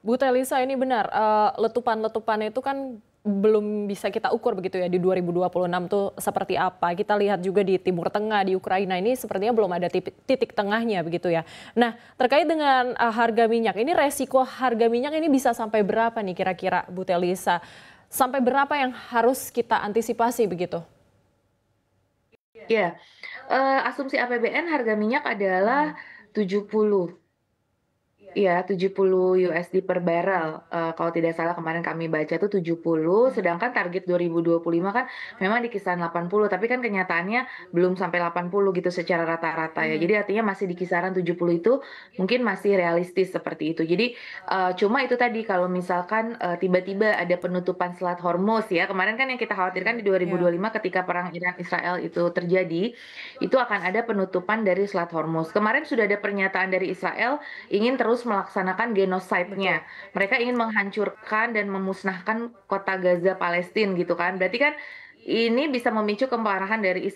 Bu Telisa ini benar, letupan-letupan itu kan belum bisa kita ukur begitu ya di 2026 tuh seperti apa. Kita lihat juga di Timur Tengah, di Ukraina ini sepertinya belum ada titik tengahnya begitu ya. Nah, terkait dengan harga minyak, ini resiko harga minyak ini bisa sampai berapa nih kira-kira Bu Telisa? Sampai berapa yang harus kita antisipasi begitu? Ya, asumsi APBN harga minyak adalah 70. Iya, 70 USD per barrel, kalau tidak salah kemarin kami baca tuh 70, sedangkan target 2025 kan memang di kisaran 80, tapi kan kenyataannya belum sampai 80 gitu secara rata-rata ya. Mhm. Jadi artinya masih di kisaran 70 itu mungkin masih realistis seperti itu. Jadi, cuma itu tadi kalau misalkan, tiba-tiba ada penutupan Selat Hormuz ya, kemarin kan yang kita khawatirkan di Ya. 2025 ketika perang Iran Israel itu terjadi, itu akan ada penutupan dari Selat Hormuz. Kemarin sudah ada pernyataan dari Israel ingin terus melaksanakan Betul. genosidenya. Mereka ingin menghancurkan dan memusnahkan kota Gaza Palestina gitu kan. Berarti kan ini bisa memicu kemarahan dari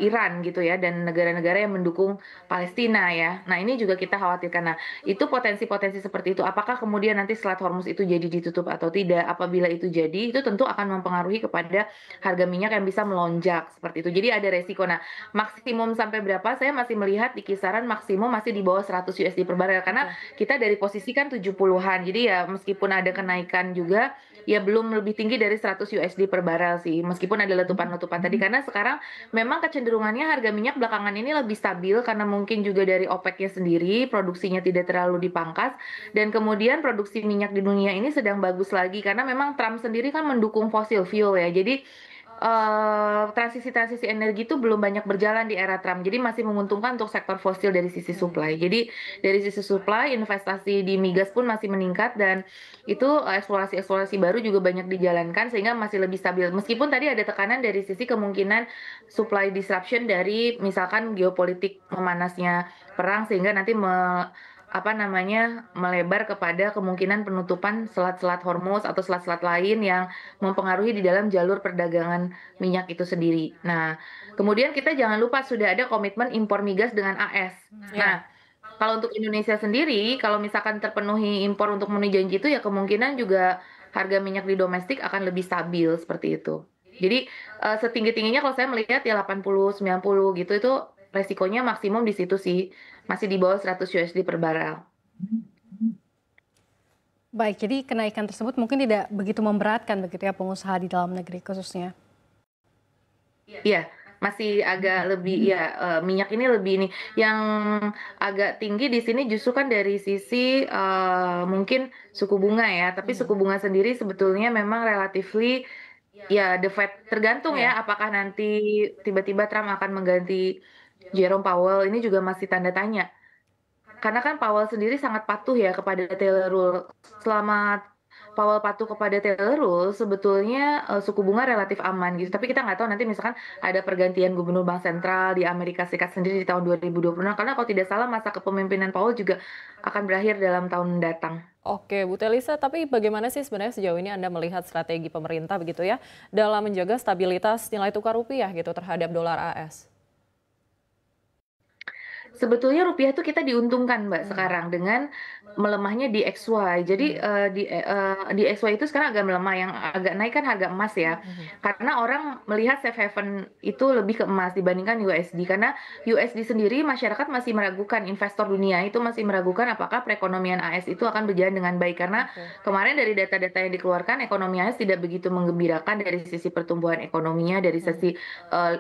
Iran gitu ya dan negara-negara yang mendukung Palestina ya. Nah, ini juga kita khawatirkan. Nah, itu potensi-potensi seperti itu. Apakah kemudian nanti Selat Hormuz itu jadi ditutup atau tidak? Apabila itu jadi, itu tentu akan mempengaruhi kepada harga minyak yang bisa melonjak seperti itu. Jadi ada resiko. Nah, maksimum sampai berapa? Saya masih melihat di kisaran maksimum masih di bawah 100 USD per barel karena Oke. kita dari posisi kan 70-an. Jadi ya meskipun ada kenaikan juga, ya belum lebih tinggi dari 100 USD per barel sih. Meskipun ada letupan-letupan tadi karena sekarang memang kecenderungannya harga minyak belakangan ini lebih stabil karena mungkin juga dari OPEC-nya sendiri produksinya tidak terlalu dipangkas dan kemudian produksi minyak di dunia ini sedang bagus lagi karena memang Trump sendiri kan mendukung fossil fuel ya. Jadi transisi-transisi energi itu belum banyak berjalan di era Trump, jadi masih menguntungkan untuk sektor fosil dari sisi supply. Jadi dari sisi supply, investasi di migas pun masih meningkat dan itu eksplorasi-eksplorasi baru juga banyak dijalankan sehingga masih lebih stabil. Meskipun tadi ada tekanan dari sisi kemungkinan supply disruption dari misalkan geopolitik memanasnya perang sehingga nanti apa namanya, melebar kepada kemungkinan penutupan selat-selat Hormuz atau selat-selat lain yang mempengaruhi di dalam jalur perdagangan minyak itu sendiri. Nah, kemudian kita jangan lupa sudah ada komitmen impor migas dengan AS. Ya. Nah, kalau untuk Indonesia sendiri, kalau misalkan terpenuhi impor untuk memenuhi janji itu ya kemungkinan juga harga minyak di domestik akan lebih stabil seperti itu. Jadi, setinggi-tingginya kalau saya melihat ya 80, 90 gitu, itu resikonya maksimum di situ sih, masih di bawah 100 USD per barel. Baik, jadi kenaikan tersebut mungkin tidak begitu memberatkan begitu ya pengusaha di dalam negeri khususnya. Iya, masih agak lebih ya, minyak ini lebih ini, yang agak tinggi di sini justru kan dari sisi, mungkin suku bunga ya, tapi suku bunga sendiri sebetulnya memang relatively ya the Fed tergantung ya Ya. apakah nanti tiba-tiba Trump akan mengganti Jerome Powell, ini juga masih tanda tanya. Karena kan Powell sendiri sangat patuh ya kepada Taylor Rule. Selama Powell patuh kepada Taylor Rule, sebetulnya, suku bunga relatif aman gitu, tapi kita nggak tahu nanti misalkan ada pergantian gubernur bank sentral di Amerika Serikat sendiri di tahun 2026, karena kalau tidak salah masa kepemimpinan Powell juga akan berakhir dalam tahun mendatang. Oke, Bu Telisa, tapi bagaimana sih sebenarnya sejauh ini Anda melihat strategi pemerintah begitu ya dalam menjaga stabilitas nilai tukar rupiah gitu terhadap dolar AS? Sebetulnya rupiah itu kita diuntungkan Mbak Hmm. sekarang dengan melemahnya di XY. Jadi, di XY itu sekarang agak melemah, yang agak naik kan harga emas ya. Mhm. Karena orang melihat safe haven itu lebih ke emas dibandingkan USD. Karena USD sendiri masyarakat masih meragukan, investor dunia itu masih meragukan apakah perekonomian AS itu akan berjalan dengan baik. Karena Oke. kemarin dari data-data yang dikeluarkan, ekonomi AS tidak begitu menggembirakan dari sisi pertumbuhan ekonominya, dari Hmm. sisi,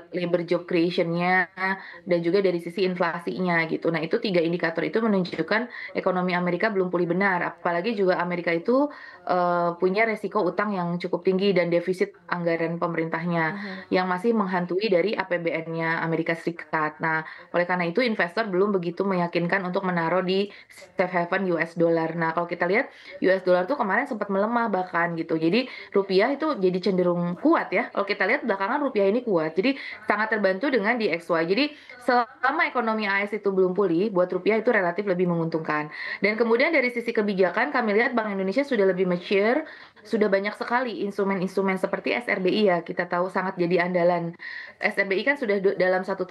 labor job creation-nya, dan juga dari sisi inflasinya gitu. Nah, itu 3 indikator itu menunjukkan ekonomi Amerika belum pulih benar. Apalagi juga Amerika itu punya resiko utang yang cukup tinggi dan defisit anggaran pemerintahnya Mhm. yang masih menghantui dari APBN-nya Amerika Serikat. Nah, oleh karena itu investor belum begitu meyakinkan untuk menaruh di safe haven US dollar. Nah, kalau kita lihat US dollar tuh kemarin sempat melemah bahkan gitu. Jadi rupiah itu jadi cenderung kuat ya. Kalau kita lihat belakangan rupiah ini kuat. Jadi sangat terbantu dengan di XY. Jadi selama ekonomi AS US itu belum pulih, buat rupiah itu relatif lebih menguntungkan. Dan kemudian dari sisi kebijakan kami lihat Bank Indonesia sudah lebih mature, sudah banyak sekali instrumen-instrumen seperti SRBI ya, kita tahu sangat jadi andalan. SRBI kan sudah dalam 1,5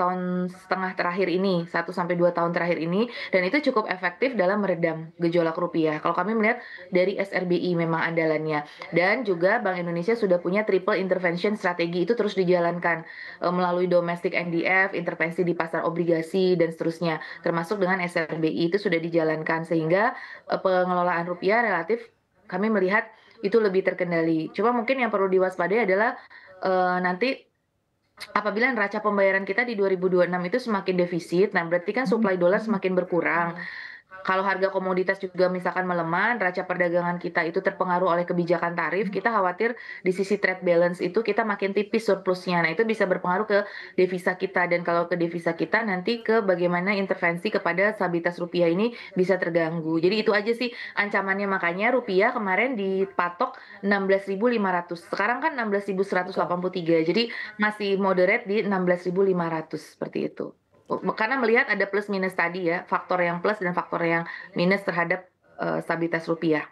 tahun terakhir ini, 1 sampai 2 tahun terakhir ini, dan itu cukup efektif dalam meredam gejolak rupiah. Kalau kami melihat dari SRBI memang andalannya. Dan juga Bank Indonesia sudah punya triple intervention strategi itu terus dijalankan melalui domestic NDF, intervensi di pasar obligasi dan seterusnya. Termasuk dengan SRBI itu sudah dijalankan sehingga pengelolaan rupiah relatif kami melihat itu lebih terkendali. Cuma mungkin yang perlu diwaspadai adalah nanti apabila neraca pembayaran kita di 2026 itu semakin defisit, nah berarti kan supply dolar semakin berkurang. Kalau harga komoditas juga misalkan melemah, neraca perdagangan kita itu terpengaruh oleh kebijakan tarif, kita khawatir di sisi trade balance itu kita makin tipis surplusnya. Nah, itu bisa berpengaruh ke devisa kita, dan kalau ke devisa kita nanti ke bagaimana intervensi kepada stabilitas rupiah ini bisa terganggu. Jadi itu aja sih ancamannya, makanya rupiah kemarin dipatok 16.500. Sekarang kan 16.183. Jadi masih moderate di 16.500 seperti itu. Karena melihat ada plus minus tadi ya, faktor yang plus dan faktor yang minus terhadap stabilitas rupiah.